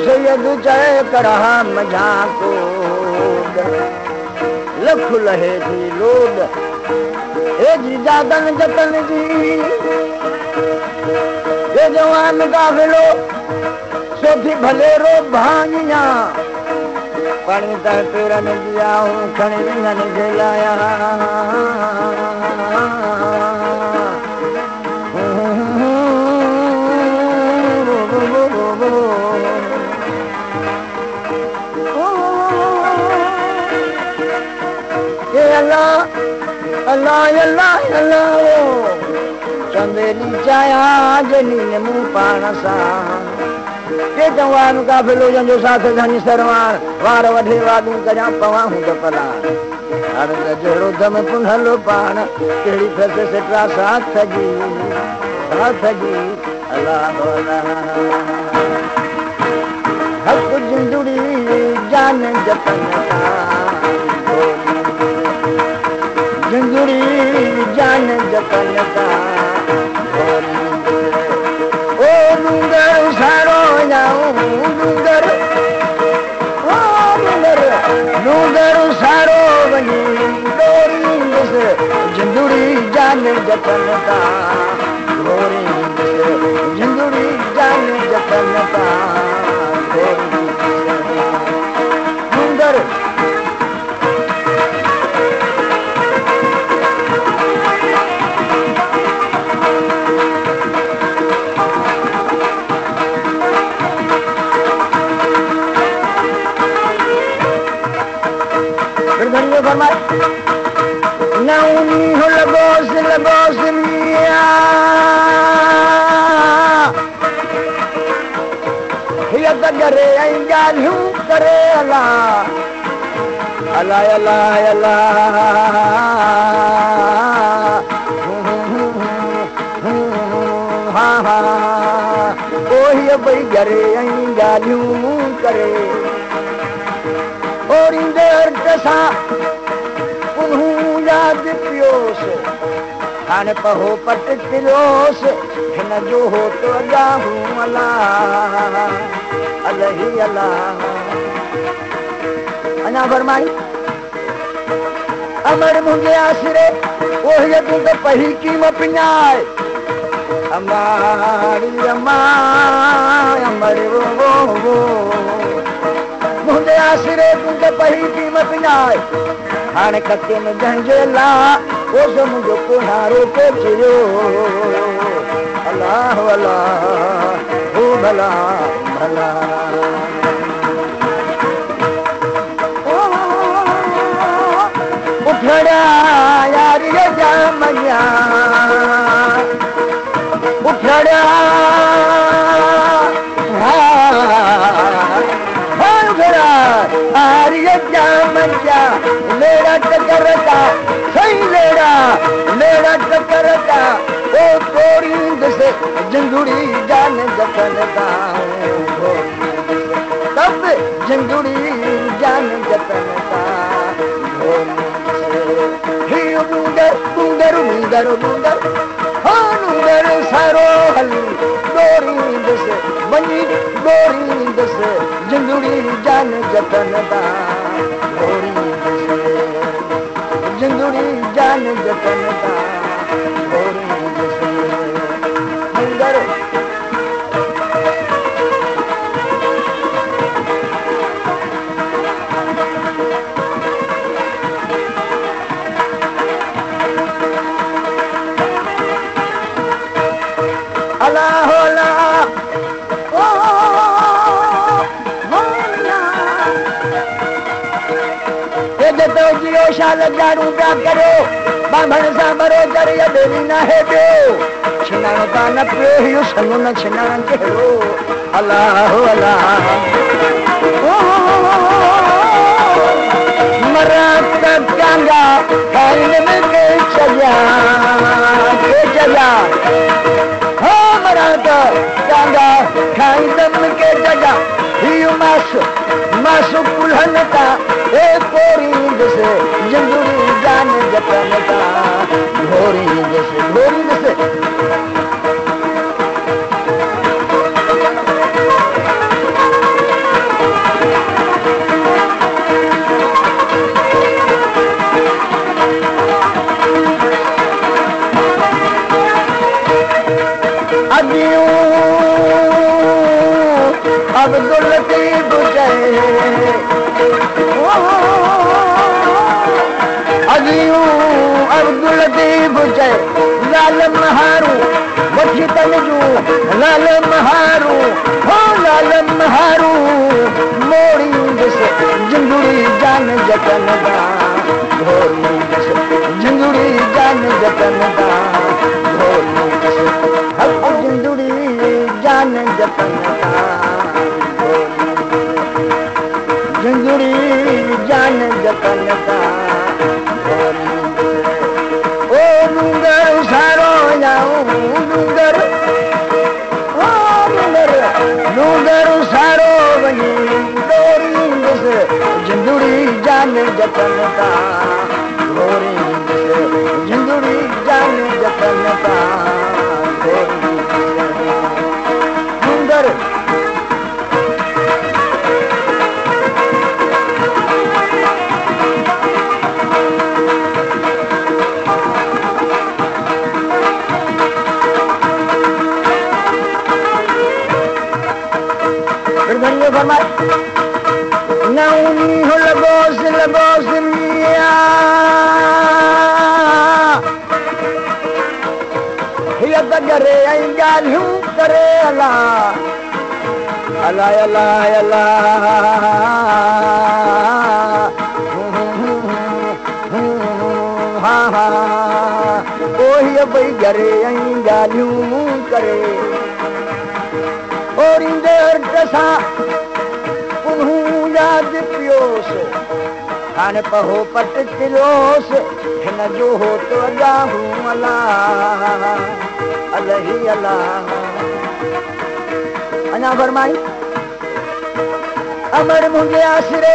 सैयद चए कड़ा मजाक लख लहे थी लोड ए जी जादन जतन जी ये जवान काफिलो सोथी भले रो भानिया पानी तक पेरन दिया हूँ खणी विंगन झेलाया अल्लाह अल्लाह अल्लाह चंदेली चाया जनी ने मुंह पाण सां के जवान काफिलो जो साथ धनी सरवार वार वढे वादू कजा पवा हूं त पला हर जड़ो दम पुनहलो पाण केड़ी फस सेट्रा साथ जी अल्लाह अल्लाह हक जिंदड़ी जान जतन जिंदड़ी जान जतन का ओ डूंगर सारो जाऊं डूंगर ओ डूंगर सारो वनी डोरी जिंदड़ी जान जतन का जिंदड़ी जान जतन का डूंगर नौनी हो लगोस मिया हिय त करे ऐं ॻाल्हियूं करे अला अला अला अला हा हा ओही भई करे ऐं ॻाल्हियूं करे और इंदर सां याद पियोस हाणे पहो पट किलोस हिन जो हो तो अॻियां हूं अलाह अलही अलाह अञा फरमाई अमर मुंहिंजे आसिरे ओह तूं त पही कीम पिञाए अमारी अमा अमर वो मुंहिंजे आसिरे तूं त पही कीम पिञाए हाणे कते में जंहिंजे ला ओस मुंहिंजो कोहारो पहुचियो अलाह अलाह हो भला भला उठड़ा यारी जा मया उठड़ा मेरा टकरता सही मेरा टकरता ओ तोरी से जिंदड़ी जान जतन का तब जिंदड़ी जान जतन का डूंगर डूंगर डूंगर डूंगर हो डूंगर सारो हली डोरी से बनी डोरी से जिंदड़ी जान जतन का जिंदड़ी जान जतन का अल्लाह अल्लाह ओ तो जियो शाल जारू पिया करो बांभण सां बरोबर देवी न है पियो छिनाणो त न पियो इहो सन्नो न छिनाण कहिड़ो अल्लाह अल्लाह मरात कांगा खाइन में के चया हो मरात कांगा खाइन में के चया हियो मास कुल्हन का ए कोरी जैसे जिंदगी जान जतन का घोरी जैसे अब्दुल लतीफ अब्दुल लतीफ चए लाल महारू वठी तनजू लाल महारू हो लाल महारू मोड़ी जैसे जिंदड़ी जान जतन दा घोरी जैसे जिंदड़ी जान जतन दा घोरी जैसे हक जिंदड़ी जान जतन दा जिंदड़ी जान जतन दा ओ डूंगर सारो जाऊं डूंगर ओ डूंगर सारो वही डोरी जैसे जिंदड़ी जान जतन दा घोरी जैसे जिंदड़ी जान जतन दा घोरी डूंगर नौनी हो लगोस मिया हिय त करे ऐं ॻाल्हियूं करे अलाह अलाह अलाह अलाह हा हा ओ हिय भई करे ऐं ॻाल्हियूं करे और इंदर सां याद पियोस हाणे पहो पट किलोस हिन जो हो तो अॻाहूं अलाह अलही अलाह अञा फरमाई अमर मुंहिंजे आसिरे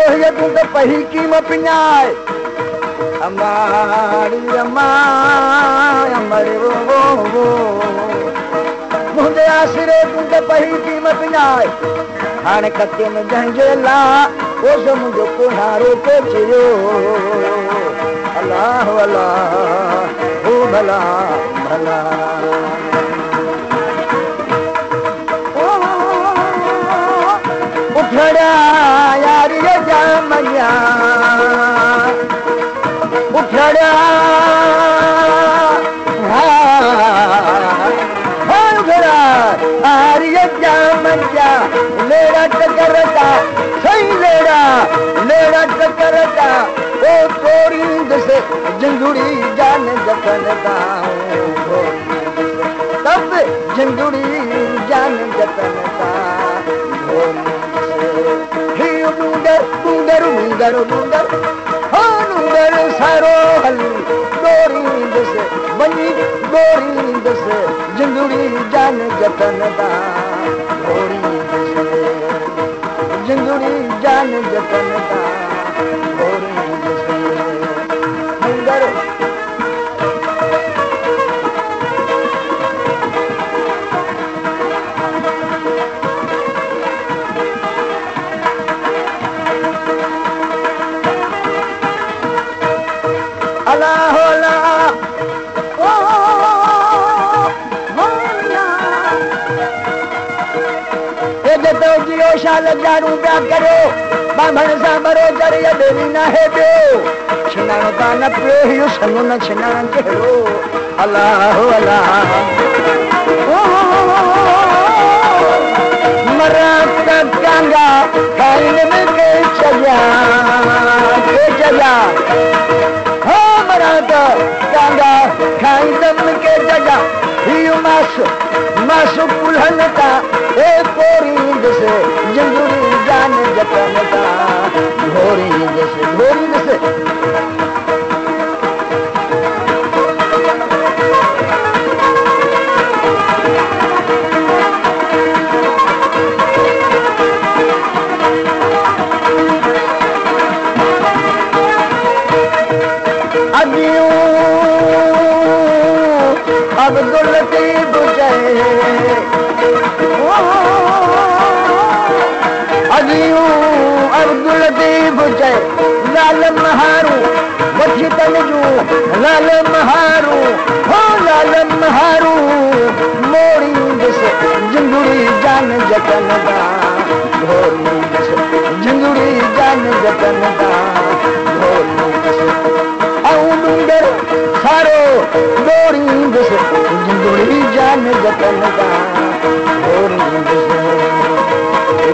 ओह तूं त पही कीम पिञाए अमाड़ी अमा अमर वो मुंहिंजे आसिरे तूं त पही कीम पिञाए हाणे कते में जंहिंजे ला उस मुंहिंजो कुहारो के चियो अलाह अलाह हो भला भला उठड़ा यारी जामया उठड़ा जामया लेड़ा टकरता सही लेड़ा टकरता ओ तोरी जैसे जिंदड़ी जान जतन दा तब जिंदड़ी जान जतन दा ही डूंगर डूंगर डूंगर डूंगर हो डूंगर सारो हली डोरी जैसे बनी डोरी जैसे जिंदड़ी जान जतन दा घोरी जैसे जिंदड़ी जान जतन दा घोरी जैसे डूंगर अल्लाह अल्लाह तो जियो शाल जारू पिया करो बांभण सां बरोबर देवी न है पियो छिनाणो त न पियो इहो सन्नो न छिनाण कहिड़ो अल्लाह अल्लाह कांगा खाइण में के चया हो मरा त कांगा खाइण में के चया हियो मासु पुलहन ता ए कोरी जैसे जिंदगी जान जतन ता घोरी जैसे अब्दुल लतीफ अब्दुल लतीफ चए लाल महारू वठी तनजू लाल महारू हो लाल महारू मोड़ी दिस जिंदड़ी जान जतन दा घोरी दिस जिंदड़ी जान जतन दा घोरी दिस डूंगर सारो डोरी दिस जिंदड़ी जान जतन दा घोरी दिस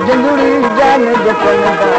जिंदड़ी जान जतन दा